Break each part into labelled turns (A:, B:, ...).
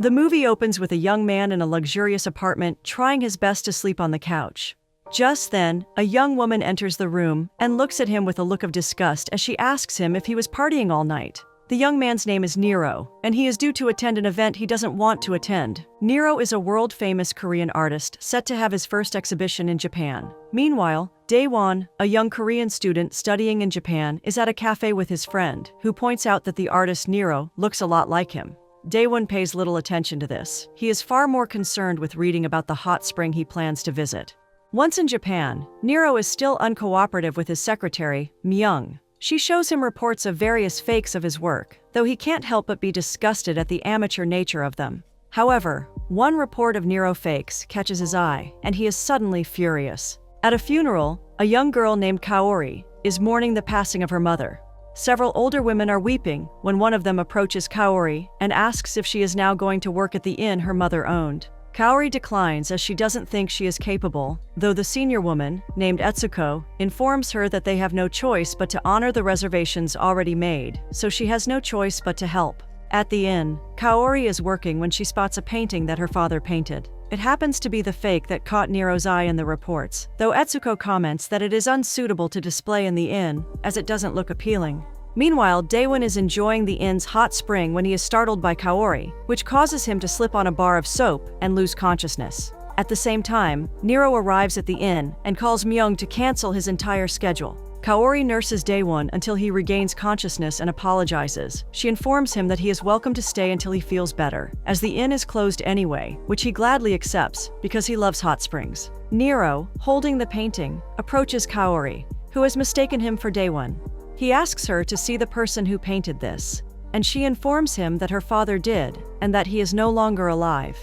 A: The movie opens with a young man in a luxurious apartment trying his best to sleep on the couch. Just then, a young woman enters the room and looks at him with a look of disgust as she asks him if he was partying all night. The young man's name is Nero, and he is due to attend an event he doesn't want to attend. Nero is a world-famous Korean artist set to have his first exhibition in Japan. Meanwhile, Daewon, a young Korean student studying in Japan, is at a cafe with his friend, who points out that the artist Nero looks a lot like him. Daewon pays little attention to this. He is far more concerned with reading about the hot spring he plans to visit. Once in Japan, Nero is still uncooperative with his secretary, Myung. She shows him reports of various fakes of his work, though he can't help but be disgusted at the amateur nature of them. However, one report of Nero fakes catches his eye, and he is suddenly furious. At a funeral, a young girl named Kaori is mourning the passing of her mother. Several older women are weeping when one of them approaches Kaori and asks if she is now going to work at the inn her mother owned. Kaori declines as she doesn't think she is capable, though the senior woman, named Etsuko, informs her that they have no choice but to honor the reservations already made, so she has no choice but to help. At the inn, Kaori is working when she spots a painting that her father painted. It happens to be the fake that caught Nero's eye in the reports, though Etsuko comments that it is unsuitable to display in the inn, as it doesn't look appealing. Meanwhile, Daewon is enjoying the inn's hot spring when he is startled by Kaori, which causes him to slip on a bar of soap and lose consciousness. At the same time, Nero arrives at the inn and calls Myung to cancel his entire schedule. Kaori nurses Daewon until he regains consciousness and apologizes. She informs him that he is welcome to stay until he feels better, as the inn is closed anyway, which he gladly accepts because he loves hot springs. Nero, holding the painting, approaches Kaori, who has mistaken him for Daewon. He asks her to see the person who painted this, and she informs him that her father did, and that he is no longer alive.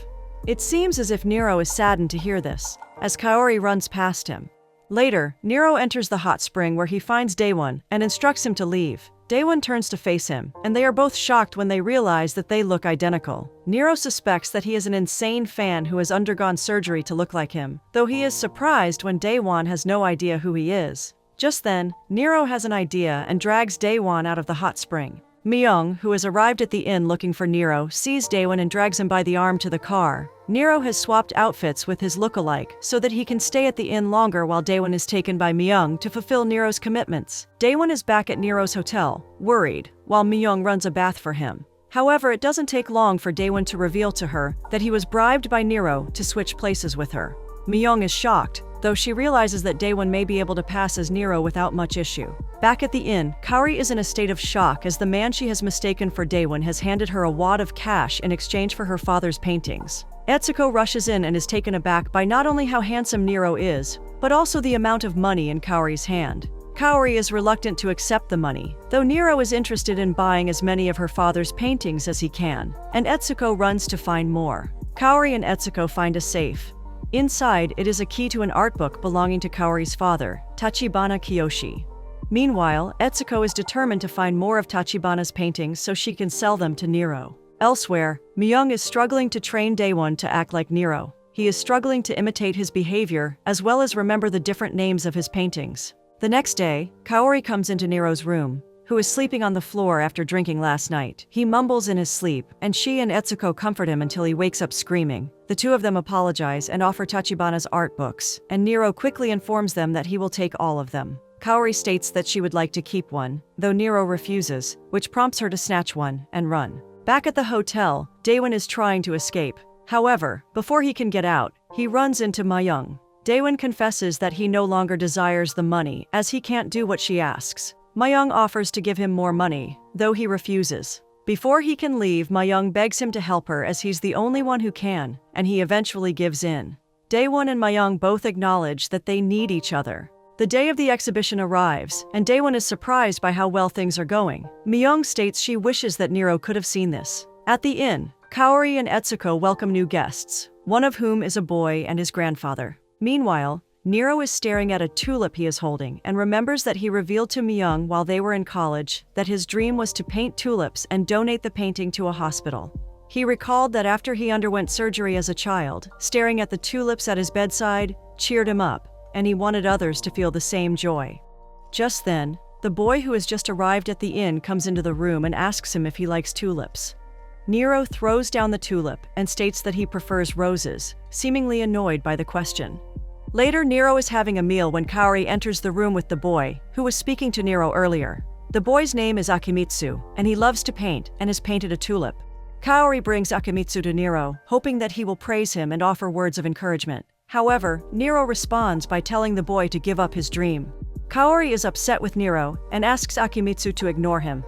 A: It seems as if Nero is saddened to hear this, as Kaori runs past him. Later, Nero enters the hot spring where he finds Daewon and instructs him to leave. Daewon turns to face him, and they are both shocked when they realize that they look identical. Nero suspects that he is an insane fan who has undergone surgery to look like him, though he is surprised when Daewon has no idea who he is. Just then, Nero has an idea and drags Daewon out of the hot spring. Myung, who has arrived at the inn looking for Nero, sees Daewon and drags him by the arm to the car. Nero has swapped outfits with his lookalike so that he can stay at the inn longer while Daewon is taken by Myung to fulfill Nero's commitments. Daewon is back at Nero's hotel, worried, while Myung runs a bath for him. However, it doesn't take long for Daewon to reveal to her that he was bribed by Nero to switch places with her. Myung is shocked, though she realizes that Daewon may be able to pass as Nero without much issue. Back at the inn, Kaori is in a state of shock as the man she has mistaken for Daewon has handed her a wad of cash in exchange for her father's paintings. Etsuko rushes in and is taken aback by not only how handsome Nero is, but also the amount of money in Kaori's hand. Kaori is reluctant to accept the money, though Nero is interested in buying as many of her father's paintings as he can, and Etsuko runs to find more. Kaori and Etsuko find a safe. Inside, it is a key to an art book belonging to Kaori's father, Tachibana Kiyoshi. Meanwhile, Etsuko is determined to find more of Tachibana's paintings so she can sell them to Nero. Elsewhere, Myung is struggling to train Daewon to act like Nero. He is struggling to imitate his behavior, as well as remember the different names of his paintings. The next day, Kaori comes into Nero's room, who is sleeping on the floor after drinking last night. He mumbles in his sleep, and she and Etsuko comfort him until he wakes up screaming. The two of them apologize and offer Tachibana's art books, and Nero quickly informs them that he will take all of them. Kaori states that she would like to keep one, though Nero refuses, which prompts her to snatch one and run. Back at the hotel, Daewon is trying to escape. However, before he can get out, he runs into Myung. Daewon confesses that he no longer desires the money, as he can't do what she asks. Myung offers to give him more money, though he refuses. Before he can leave, Myung begs him to help her as he's the only one who can, and he eventually gives in. Daewon and Myung both acknowledge that they need each other. The day of the exhibition arrives, and Daewon is surprised by how well things are going. Myung states she wishes that Nero could have seen this. At the inn, Kaori and Etsuko welcome new guests, one of whom is a boy and his grandfather. Meanwhile, Nero is staring at a tulip he is holding and remembers that he revealed to Myung while they were in college that his dream was to paint tulips and donate the painting to a hospital. He recalled that after he underwent surgery as a child, staring at the tulips at his bedside cheered him up, and he wanted others to feel the same joy. Just then, the boy who has just arrived at the inn comes into the room and asks him if he likes tulips. Nero throws down the tulip and states that he prefers roses, seemingly annoyed by the question. Later, Nero is having a meal when Kaori enters the room with the boy, who was speaking to Nero earlier. The boy's name is Akimitsu, and he loves to paint and has painted a tulip. Kaori brings Akimitsu to Nero, hoping that he will praise him and offer words of encouragement. However, Nero responds by telling the boy to give up his dream. Kaori is upset with Nero and asks Akimitsu to ignore him.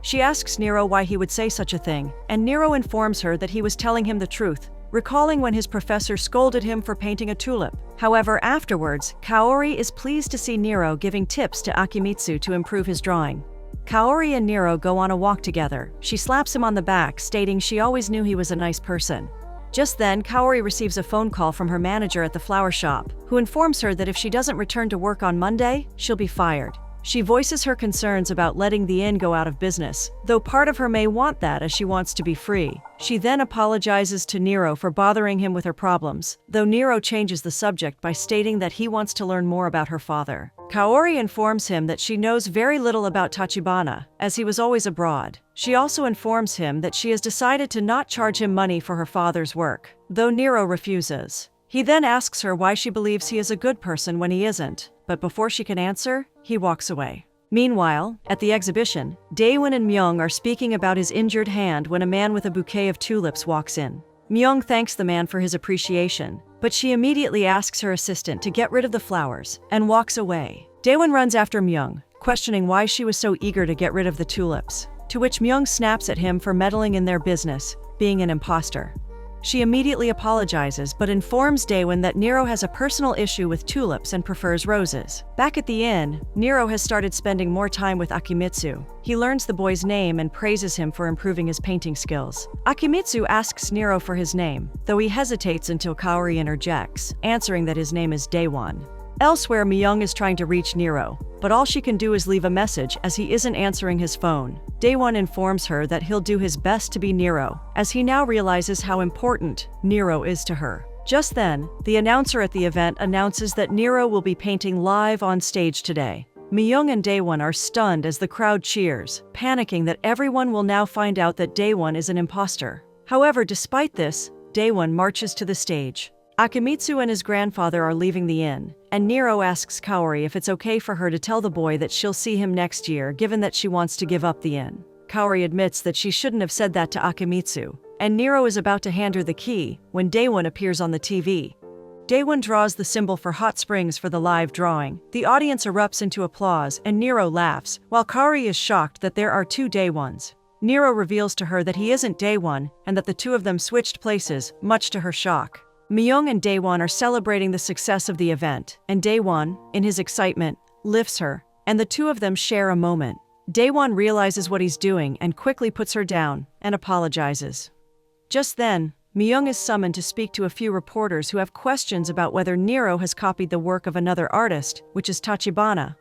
A: She asks Nero why he would say such a thing, and Nero informs her that he was telling him the truth, recalling when his professor scolded him for painting a tulip. However, afterwards, Kaori is pleased to see Nero giving tips to Akimitsu to improve his drawing. Kaori and Nero go on a walk together. She slaps him on the back, stating she always knew he was a nice person. Just then, Kaori receives a phone call from her manager at the flower shop, who informs her that if she doesn't return to work on Monday, she'll be fired. She voices her concerns about letting the inn go out of business, though part of her may want that as she wants to be free. She then apologizes to Nero for bothering him with her problems, though Nero changes the subject by stating that he wants to learn more about her father. Kaori informs him that she knows very little about Tachibana, as he was always abroad. She also informs him that she has decided to not charge him money for her father's work, though Nero refuses. He then asks her why she believes he is a good person when he isn't, but before she can answer, he walks away. Meanwhile, at the exhibition, Daewon and Myung are speaking about his injured hand when a man with a bouquet of tulips walks in. Myung thanks the man for his appreciation, but she immediately asks her assistant to get rid of the flowers and walks away. Daewon runs after Myung, questioning why she was so eager to get rid of the tulips, to which Myung snaps at him for meddling in their business, being an imposter. She immediately apologizes but informs Daewon that Nero has a personal issue with tulips and prefers roses. Back at the inn, Nero has started spending more time with Akimitsu. He learns the boy's name and praises him for improving his painting skills. Akimitsu asks Nero for his name, though he hesitates until Kaori interjects, answering that his name is Daewon. Elsewhere, Myung is trying to reach Nero, but all she can do is leave a message as he isn't answering his phone. Daewon informs her that he'll do his best to be Nero, as he now realizes how important Nero is to her. Just then, the announcer at the event announces that Nero will be painting live on stage today. Myung and Daewon are stunned as the crowd cheers, panicking that everyone will now find out that Daewon is an imposter. However, despite this, Daewon marches to the stage. Akimitsu and his grandfather are leaving the inn, and Nero asks Kaori if it's okay for her to tell the boy that she'll see him next year given that she wants to give up the inn. Kaori admits that she shouldn't have said that to Akimitsu, and Nero is about to hand her the key when Daewon appears on the TV. Daewon draws the symbol for hot springs for the live drawing. The audience erupts into applause and Nero laughs, while Kaori is shocked that there are two Daewons. Nero reveals to her that he isn't Daewon and that the two of them switched places, much to her shock. Myung and Daewon are celebrating the success of the event, and Daewon, in his excitement, lifts her, and the two of them share a moment. Daewon realizes what he's doing and quickly puts her down and apologizes. Just then, Myung is summoned to speak to a few reporters who have questions about whether Nero has copied the work of another artist, which is Tachibana.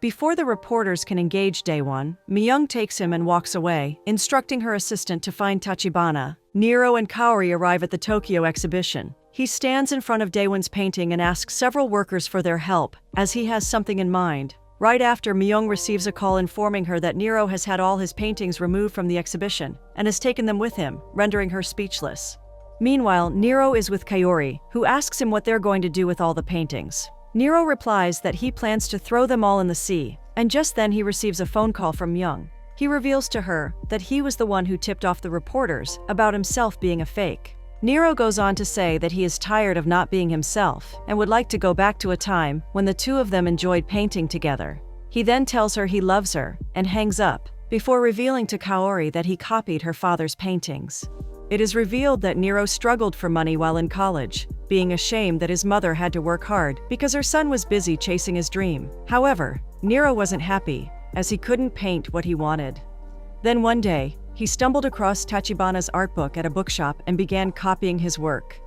A: Before the reporters can engage Daewon, Myung takes him and walks away, instructing her assistant to find Tachibana. Nero and Kaori arrive at the Tokyo exhibition. He stands in front of Daewon's painting and asks several workers for their help, as he has something in mind. Right after, Myung receives a call informing her that Nero has had all his paintings removed from the exhibition and has taken them with him, rendering her speechless. Meanwhile, Nero is with Kaori, who asks him what they're going to do with all the paintings. Nero replies that he plans to throw them all in the sea, and just then he receives a phone call from Myung. He reveals to her that he was the one who tipped off the reporters about himself being a fake. Nero goes on to say that he is tired of not being himself and would like to go back to a time when the two of them enjoyed painting together. He then tells her he loves her and hangs up, before revealing to Kaori that he copied her father's paintings. It is revealed that Nero struggled for money while in college, being ashamed that his mother had to work hard because her son was busy chasing his dream. However, Nero wasn't happy, as he couldn't paint what he wanted. Then one day, he stumbled across Tachibana's art book at a bookshop and began copying his work.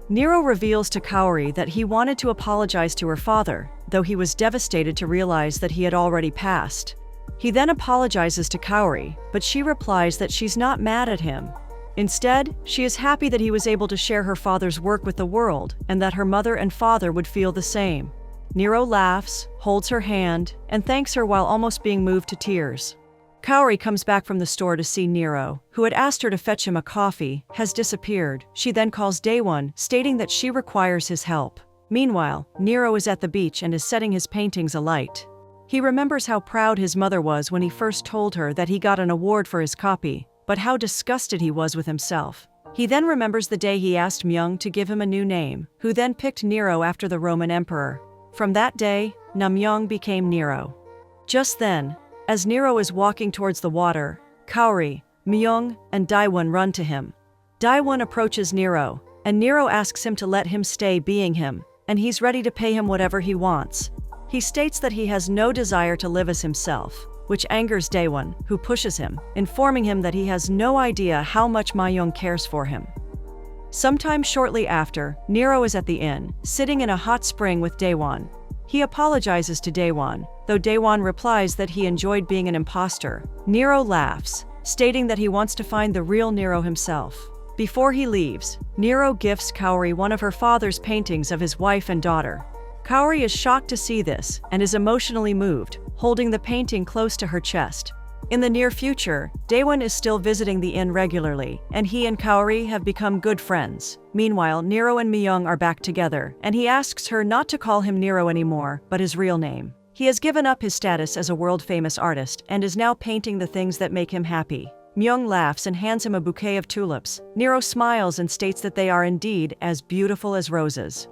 A: Nero reveals to Kaori that he wanted to apologize to her father, though he was devastated to realize that he had already passed. He then apologizes to Kaori, but she replies that she's not mad at him. Instead, she is happy that he was able to share her father's work with the world and that her mother and father would feel the same. Nero laughs, holds her hand, and thanks her while almost being moved to tears. Kaori comes back from the store to see Nero, who had asked her to fetch him a coffee, has disappeared. She then calls Daewon, stating that she requires his help. Meanwhile, Nero is at the beach and is setting his paintings alight. He remembers how proud his mother was when he first told her that he got an award for his copy, but how disgusted he was with himself. He then remembers the day he asked Myung to give him a new name, who then picked Nero after the Roman emperor. From that day, Namyong became Nero. Just then, as Nero is walking towards the water, Kaori, Myung, and Daewon run to him. Daewon approaches Nero, and Nero asks him to let him stay being him, and he's ready to pay him whatever he wants. He states that he has no desire to live as himself, which angers Daewon, who pushes him, informing him that he has no idea how much Myung cares for him. Sometime shortly after, Nero is at the inn, sitting in a hot spring with Daewon. He apologizes to Daewon, though Daewon replies that he enjoyed being an imposter. Nero laughs, stating that he wants to find the real Nero himself. Before he leaves, Nero gifts Kaori one of her father's paintings of his wife and daughter. Kaori is shocked to see this and is emotionally moved, holding the painting close to her chest. In the near future, Daewon is still visiting the inn regularly, and he and Kaori have become good friends. Meanwhile, Nero and Myung are back together, and he asks her not to call him Nero anymore, but his real name. He has given up his status as a world-famous artist and is now painting the things that make him happy. Myung laughs and hands him a bouquet of tulips. Nero smiles and states that they are indeed as beautiful as roses.